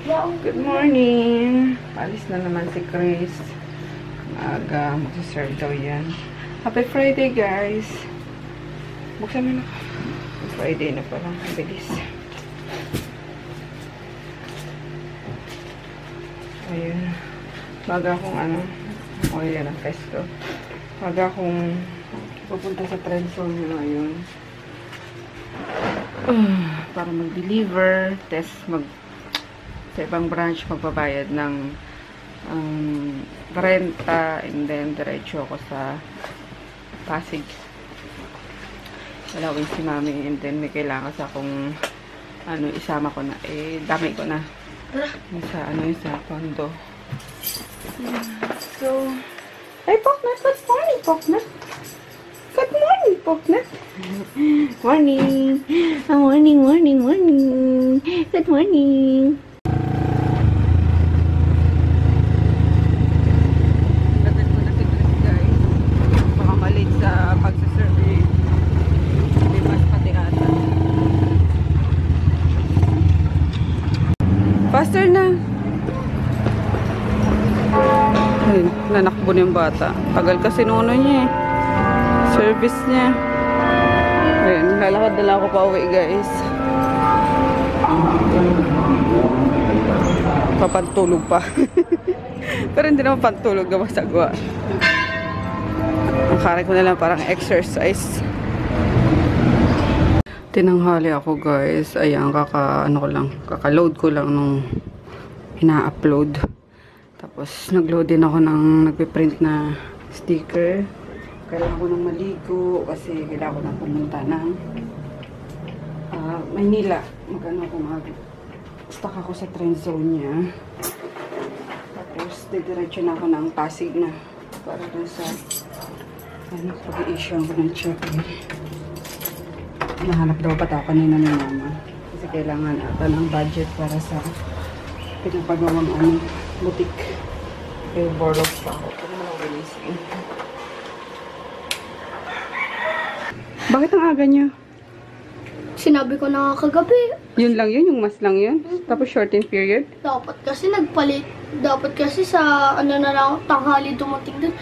Good morning! Alis na naman si Chris. Aga, magsaserve daw yan. Happy Friday, guys! Buksan mo na. Friday na pala. Ang bilis. Ayun. Baga akong o yan ang pesto. Baga akong pupunta sa trend zone ngayon. Para mag-deliver, test, sa ibang branch magbabayad ng renta, and then diretso ako sa Pasig. Dalawin si mami, and then may kailangan sa akong isama ko na, dami ko na sa sa condo. So, hey Poknut, good morning Poknut. Good morning Poknut. Morning. Morning. Good morning. Faster na. Ayun, nanakbo na yung bata. Tagal kasi nuno niya eh. Service niya. Ayun, lalakad na lang ako pa uwi, guys. Papantulog pa. Pero hindi naman pantulog na masagwa. Ang karay ko na lang parang exercise. Tinanghali ako, guys. Ayan, kaka-load ko lang nung ina-upload. Tapos nag-load din ako ng nagpe-print na sticker. Kailangan ko nang maligo kasi kailangan ko nang pumunta ng Maynila. Stuck ako sa train zone niya. Tapos didiretso na ako ng Pasig na para dun sa pag-i-issue ko ng check. Nahanap daw pa ako kanina ni mama. Kasi kailangan ata ng budget para sa pinapagawang butik. Kaya board of pa ako. Ito naman ang releasing. Bakit ang aga niya? Sinabi ko na kagabi. Yun lang yun? Yung mas lang yun? Tapos shorten period? Dapat kasi nagpalit. Dapat kasi sa na lang, tanghali dumating dun.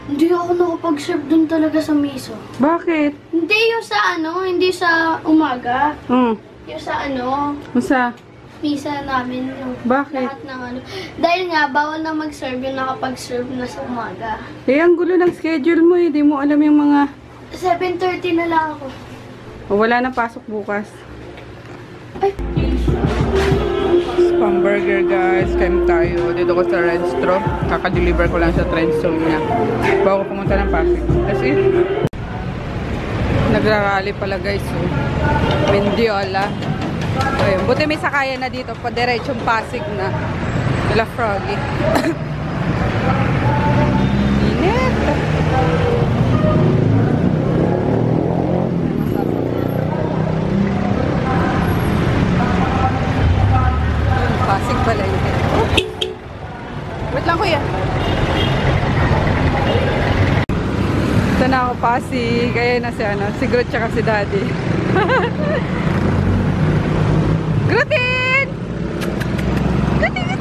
Hindi ako nakapag-serve dun talaga sa miso. Bakit? Hindi yung sa hindi sa umaga. Yung sa Masa? misa namin. Yung Bakit? lahat ng Dahil nga, bawal na mag-serve yung nakapag-serve na sa umaga. Ang gulo ng schedule mo eh. Di mo alam yung mga... 7:30 na lang ako. Wala na pasok bukas. Ay! Hamburger, guys. Kain tayo. Dito ko sa Redstro. Kaka-deliver ko lang sa trend zone niya. Bago pumunta ng Pasig. That's it. Nagrarally pala, guys. Mendiola. Ayun. Buti may sakayan na dito. Padiretsong Pasig na. Nila Froggy. Init. Pasig pala yun. Wait lang, kuya. Ito na ako, Pasig. Kaya na si Groot tsaka si Daddy. Grootin! Grootin!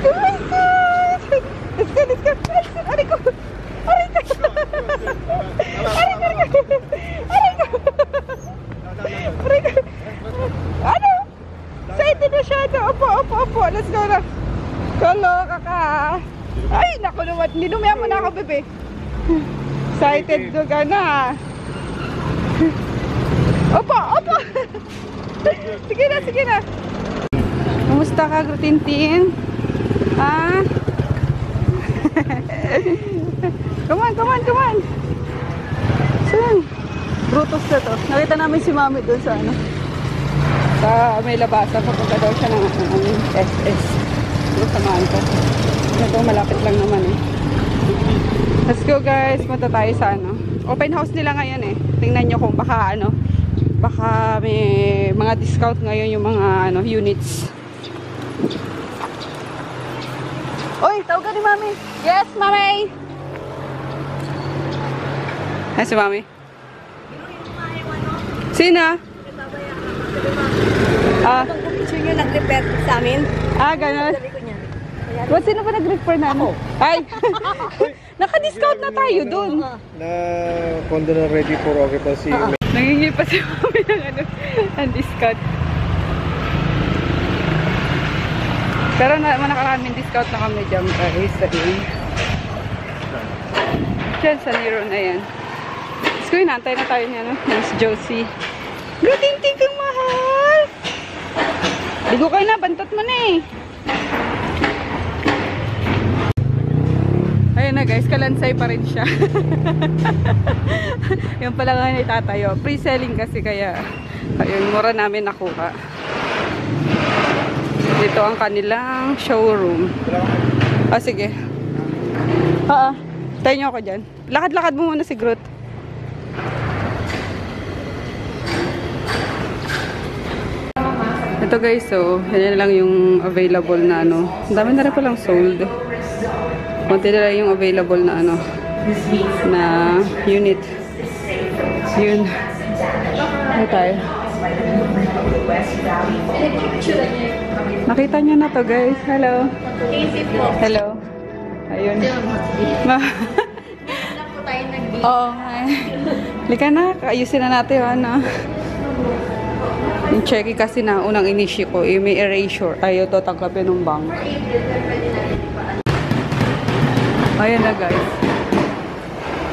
Oh my God! Let's go! Aray ko! Ano? Excited na siya. Opo. Let's go na. Kaloka ka. Ay, naku naman. Ninumihan mo na ako, bebe. Excited ka na. Opo. Sige na. Kumusta ka, Grutintin? Ha? Come on. Saan? Brutus na to. Nakita namin si Mami doon sa sa may labasan. Papunta daw siya ng SS. Doon sa Manta. Ito, malapit lang naman eh. Let's go, guys. Punta tayo sa open house nila ngayon eh. Tingnan nyo kung baka baka may mga discount ngayon yung mga units. Oy, tawag ni Mami. Yes, Mami. Ay, si Mami. Sino? sponsor nyo nag-repair sa amin. Ah, ganun. Sabi ko niya. Ba't sino pa nag-refer na ano? Ay! Naka-discount na tayo dun. Na condo na ready for occupancy. Nangingi pa si mami ng ano, ng discount. Pero nakaraming discount na kami dyan guys. Diyan sa Nero na yan. Let's go, inaantay na tayo niya, no? Miss Josie. Gratinti kang mahal! Ligo kayo na, bantot mo na eh. Ayun na guys, kalansay pa rin siya. Yung pala nga itatayo. Pre-selling kasi kaya ayun, mura namin nakuha. Dito ang kanilang showroom. Ah, sige. Tayo nyo ako dyan. Lakad-lakad mo muna si Groot. Ito guys, so, yan lang yung available na ano. Ang dami na rin palang sold. Konti na lang yung available na ano, na unit. Yun. Ano tayo? Nakita nyo na to guys. Hello. Hello. Ayun. Oo. Lika na. Ayusin na natin yung ano. Yung checky kasi na unang inisi ko, may erasure. Ayaw to tanggapin ng bank. Ayan na guys.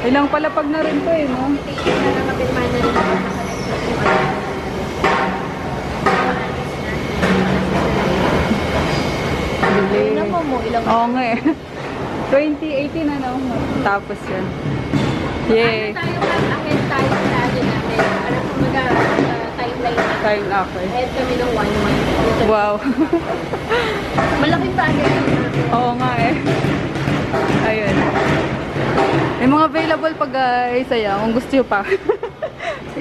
Ilang palapag na rin to eh, no? Ilan po mo? Ilang Oo nga eh. 2018 ano? Tapos yan. Yay! Ahead tayo sa atin natin. Alam mo timeline na. Time ako eh. Ahead kami ng 1 month. Wow. Malaking bagay. Oo nga eh. Ayun. May mga available pa guys. Ayan, kung gusto nyo pa.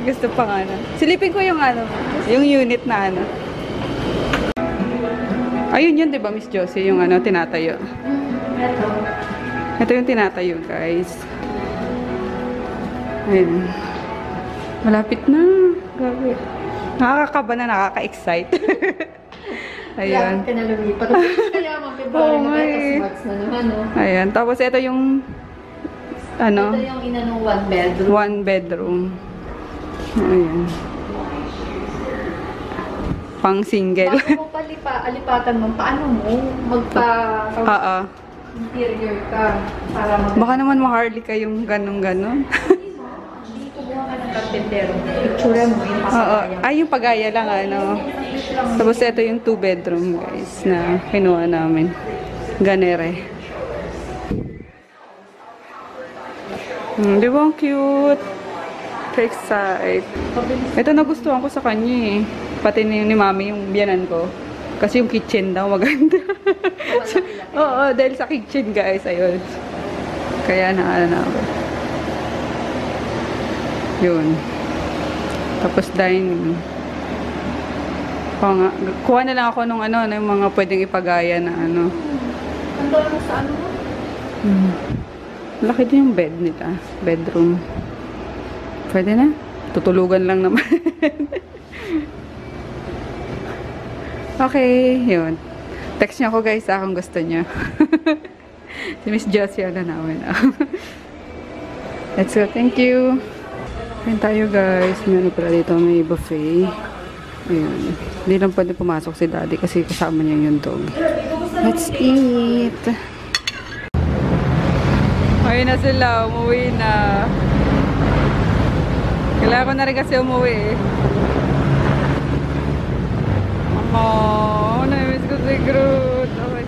Gusto pa nga na. Silipin ko yung ano, yung unit na ano. Ayun yun, diba Miss Josie? Yung ano, tinatayo. Ito yung tinatayo guys. Ayun. Malapit na. Grabe. Nakakakaba na, nakaka-excite. Ayun. Ka na lumipat. Kaya mga Oo nga eh. March na naman, no? Ayan. Tapos ito yung ano? Ito yung inanong 1 bedroom. 1 bedroom. Ayan. Pang single. Bago mo alipatan mo, paano mo interior ka para Baka naman ma-Harley ka yung ganun-ganon. Hindi kumuha ka ng carpentero. Picture mo yung Oo. pasaya. Ay, yung pagaya lang ano. Tapos ito yung 2 bedroom guys na kinuha namin. Ganere. Di ba ang cute? Excite. Ito nagustuhan ko sa kanya eh. Pati ni mami yung biyanan ko. Kasi yung kitchen daw maganda. Oo, dahil sa kitchen guys. Ayun. Kaya na ako. Yun. Tapos dining. Kuha na lang ako nung ano, yung mga pwedeng ipagaya na ano. Ando lang sa ano mo? Laki din yung bed nila. Bedroom. Pwede na. Tutulugan lang naman. Okay, yun. Text niyo ako guys kung gusto niyo. Si Miss Josie na namin. Let's go. Thank you. Ayun tayo guys. Meron pala dito may buffet. Ayun. Hindi lang pwede pumasok si daddy kasi kasama niya yung dog. Let's eat. Ayun na sila. Umuwi na. Kailangan ko na rin kasi umuwi eh. Oh, na-miss ko si Groot. Okay.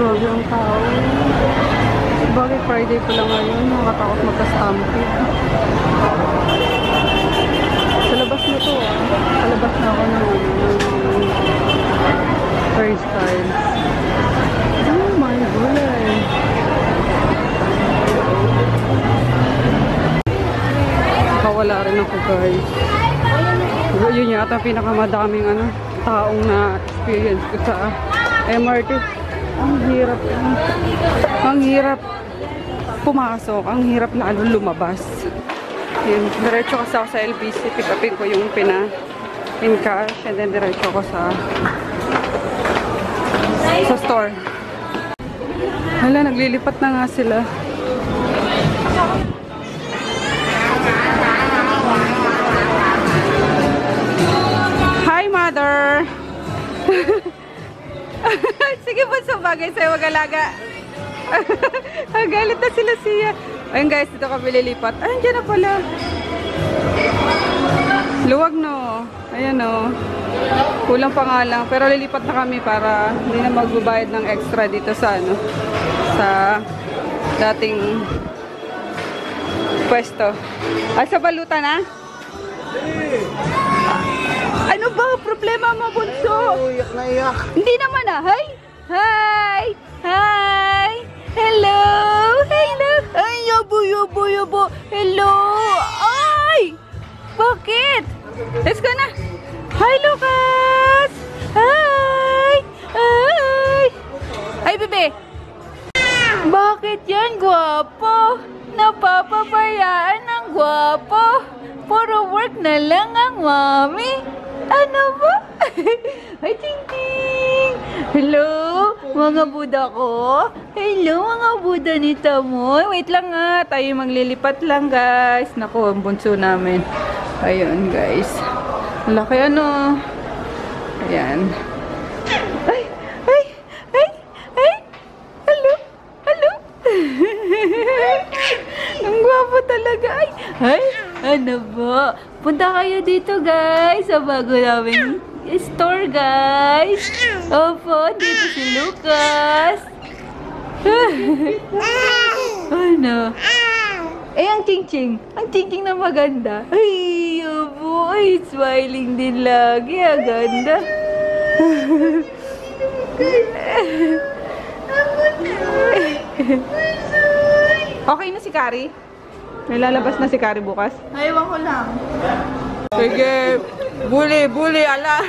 Grabe ang tao. Bakit Friday pa lang ngayon? Nakatakot magka-stampede. Sa labas na to ah. Sa labas na ako ng ito ang pinakamadaming taong na experience ko sa MRT. Ang hirap. Ang hirap pumasok. Ang hirap lalo lumabas. Yun, diretso kasi ako sa LBC. Pick upin ko yung in cash. And then diretso ko sa store. Hala, naglilipat na nga sila. Hi, mother! Sige po, sa bagay sa'yo, mag-alaga. Galit na sila siya. Ayun guys, dito kami lilipat. Ay, dyan na pala. Luwag no. Ayan o. Kulang pa nga lang. Pero lilipat na kami para hindi na magbabayad ng extra dito sa sa dating pwesto. Ay, sa balutan na? Ano ba? Problema mo, bunso? Iyak na iyak. Hindi naman Hi! Hi! Hi! Hello! Hello! Ay, yabo! Hello! Ay! Bakit? Let's go na! Hi, Lucas! Hi! Hi! Ay, bebe! Bakit yan, gwapo? Napapabayaan ng gwapo. Puro work na lang ang mami. Ano ba? Ay, ting-ting! Hello, mga buda ko. Hello, mga buda ni Tamoy. Wait lang nga, tayo maglilipat lang, guys. Naku, ang bunso namin. Ayun, guys. Laki Ayan. Ay! Hello! Ang gwapo talaga. Ay! Ano ba? Punta kayo dito, guys. Sa bago namin store, guys. Opo, dito si Lucas. Ano? Ang Ching-Ching. Ang Ching-Ching na maganda. Ay, opo. Ay, smiling din lagi. Ang ganda. Okay na si Kari? May lalabas na si Kari bukas? Ewan ko lang. Sige. Bully, ala.